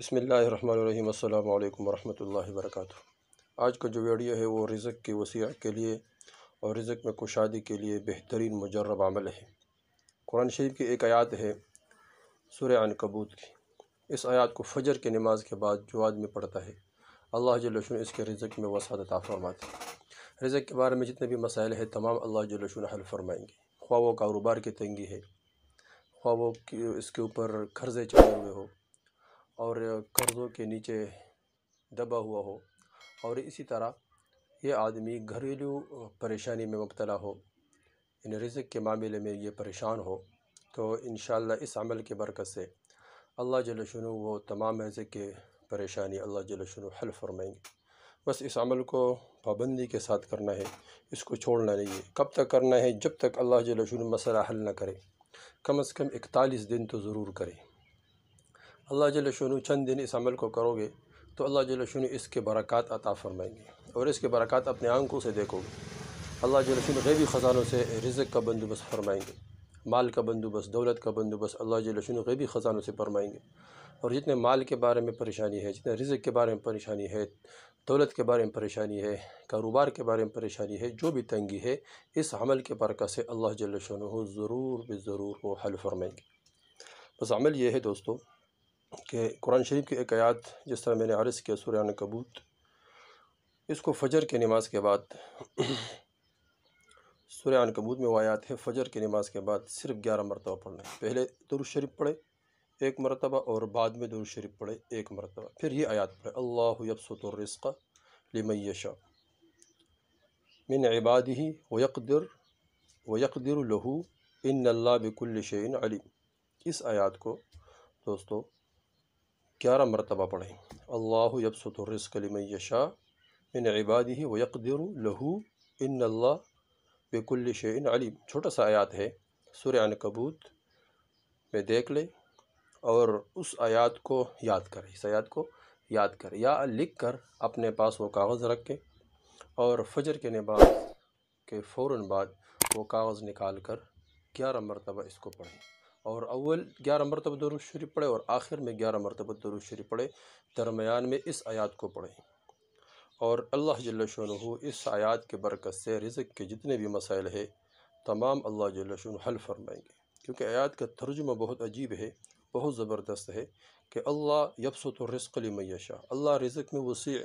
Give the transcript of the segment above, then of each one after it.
بسم اللہ الرحمن الرحیم۔ السلام علیکم ورحمۃ اللہ وبرکاتہ۔ آج کا جو ویڈیو ہے وہ رزق کی وسعت کے لیے اور رزق میں کشادگی کے لیے بہترین مجرب عمل ہے۔ قرآن شریف کی ایک آیات ہے سورہ عنکبوت کی۔ اس آیات کو فجر کی نماز کے بعد جو آدمی پڑھتا ہے اللہ جل شانہ اس کے رزق میں وسعت عطا فرماتے ہیں۔ رزق کے بارے میں جتنے بھی مسائل ہیں تمام اللہ جل شانہ حل فرمائیں گے، خواہ وہ کاروبار کی تنگی ہے، خواہ وہ اس کے اوپر قرضے چڑھے ہوئے ہو اور قرضوں کے نیچے دبا ہوا ہو، اور اسی طرح یہ آدمی گھریلو پریشانی میں مبتلا ہو، یعنی رزق کے معاملے میں یہ پریشان ہو، تو انشاءاللہ اس عمل کی برکت سے اللہ جل شانہ وہ تمام رزق کے پریشانی اللہ جل شانہ حل فرمائیں گے۔ بس اس عمل کو پابندی کے ساتھ کرنا ہے، اس کو چھوڑنا نہیں ہے۔ کب تک کرنا ہے؟ جب تک اللہ جل شانہ مسئلہ حل نہ کرے، کم از کم 41 دن تو ضرور کرے۔ اللہ جل شانہ چند دن اس عمل کو کرو گے تو اللہ جل شانہ اس کے برکات عطا فرمائیں گے، اور اس کے برکات اپنے آنکھوں سے دیکھو گے۔ اللہ جل شانہ غیبی خزانوں سے رزق کا بندوبست فرمائیں گے، مال کا بندوبست، دولت کا بندوبست اللہ جل شانہ غیبی خزانوں سے فرمائیں گے۔ اور جتنے مال کے بارے میں پریشانی ہے، جتنے رزق کے بارے میں پریشانی ہے، دولت کے بارے میں پریشانی ہے، کاروبار کے بارے میں پریشانی ہے، جو بھی تنگی ہے، اس عمل کے برکت سے اللہ جل شانہ ضرور بضرور وہ حل فرمائیں گے۔ بس عمل یہ ہے دوستو کہ قرآن شریف کی ایک آیات جس طرح میں نے عرض کیا سورہ عنکبوت، اس کو فجر کی نماز کے بعد سورہ عنکبوت میں وہ آیات ہے فجر کی نماز کے بعد صرف 11 مرتبہ پڑھنا ہے۔ پہلے درود شریف پڑھے 1 مرتبہ اور بعد میں درود شریف پڑھے 1 مرتبہ، پھر یہ آیات پڑھے اللہ یبسط الرزق لمن یشاء من عبادہ ویقدر لہ ان اللہ بکل شیء علیم۔ اس آیات کو دوستو 11 مرتبہ پڑھیں۔ اللہ یبسط الرزق لمن یشاء من عبادہ ویقدر لہ ان اللہ بکل شیء علیم۔ چھوٹا سا آیات ہے، سورہ عنکبوت میں دیکھ لیں اور اس آیات کو یاد کریں، اس آیات کو یاد کریں یا لکھ کر اپنے پاس وہ کاغذ رکھیں، اور فجر کے نماز کے فوراً بعد وہ کاغذ نکال کر 11 مرتبہ اس کو پڑھیں، اور اول 11 مرتبہ درود شریف پڑھے اور آخر میں 11 مرتبہ درود شریف پڑھے، درمیان میں اس آیات کو پڑھیں، اور اللہ جل شانہ اس آیات کے برکت سے رزق کے جتنے بھی مسائل ہیں تمام اللہ جل شانہ حل فرمائیں گے۔ کیونکہ آیات کا ترجمہ بہت عجیب ہے، بہت زبردست ہے کہ اللہ یبسط الرزق لمن یشاء، اللہ رزق میں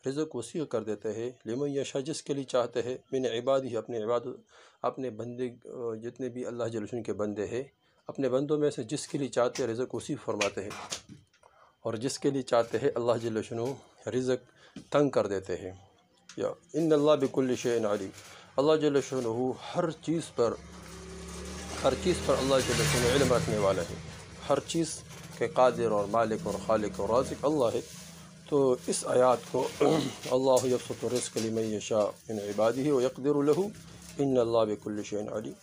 رزق وسیع کر دیتے ہیں، لمن یشاء جس کے لیے چاہتے ہیں، من عبادہ اپنے بندے جتنے بھی اللہ جل شانہ کے بندے ہیں، اپنے بندوں میں سے جس کے لیے چاہتے ہیں رزق وسیع فرماتے ہیں، اور جس کے لیے چاہتے ہیں اللہ جل شانہ رزق تنگ کر دیتے ہیں۔ یا ان اللہ بکل شیء علیم، اللہ جل شانہ ہر چیز پر اللہ جل شانہ علم رکھنے والا ہے، ہر چیز کے قادر اور مالک اور خالق اور رازق اللہ ہے۔ تو اس آیات کو اللہ یبسط الرزق لمن یشاء من عبادہ ویقدر لہ ان اللہ بکل شیء علیم،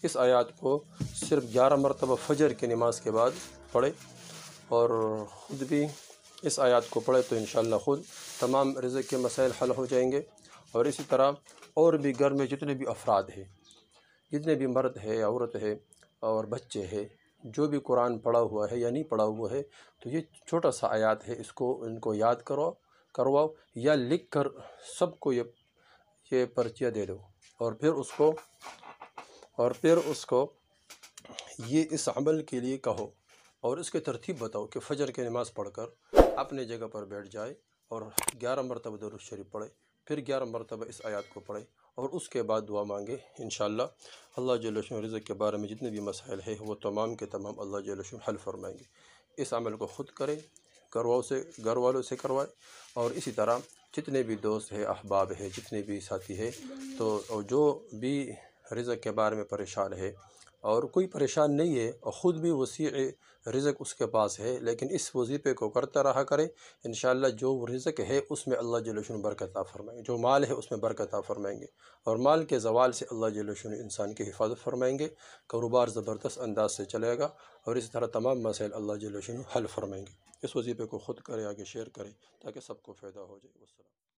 اس آیات کو صرف 11 مرتبہ فجر کی نماز کے بعد پڑھے، اور خود بھی اس آیات کو پڑھے تو انشاءاللہ خود تمام رزق کے مسائل حل ہو جائیں گے۔ اور اسی طرح اور بھی گھر میں جتنے بھی افراد ہیں، جتنے بھی مرد ہے، عورت ہے اور بچے ہیں، جو بھی قرآن پڑھا ہوا ہے یا نہیں پڑھا ہوا ہے، تو یہ چھوٹا سا آیات ہے، ان کو یاد کرواؤ یا لکھ کر سب کو یہ پرچیاں دے دو، اور پھر اس کو یہ اس عمل کے لیے کہو، اور اس کے ترتیب بتاؤ کہ فجر کی نماز پڑھ کر اپنے جگہ پر بیٹھ جائے اور 11 مرتبہ درود شریف پڑھے، پھر 11 مرتبہ اس آیات کو پڑھے، اور اس کے بعد دعا مانگے، انشاءاللہ اللہ جل شانہ رزق کے بارے میں جتنے بھی مسائل ہیں وہ تمام کے تمام اللہ جل شانہ حل فرمائیں گے۔ اس عمل کو خود کریں، گھر والوں سے کروائے، اور اسی طرح جتنے بھی دوست ہیں، احباب ہیں، جتنے بھی ساتھی ہیں، تو جو بھی رزق کے بارے میں پریشان ہے اور کوئی پریشان نہیں ہے اور خود بھی وسیع رزق اس کے پاس ہے، لیکن اس وظیفے کو کرتا رہا کرے، انشاءاللہ جو رزق ہے اس میں اللہ جل شانہ برکت عطا فرمائیں گے، جو مال ہے اس میں برکت عطا فرمائیں گے، اور مال کے زوال سے اللہ جل شانہ انسان کی حفاظت فرمائیں گے، کاروبار زبردست انداز سے چلے گا، اور اس طرح تمام مسائل اللہ جل شانہ حل فرمائیں گے۔ اس وظیفے کو خود کرے، آگے شیئر کرے تاکہ سب کو فائدہ ہو جائے۔ والسلام۔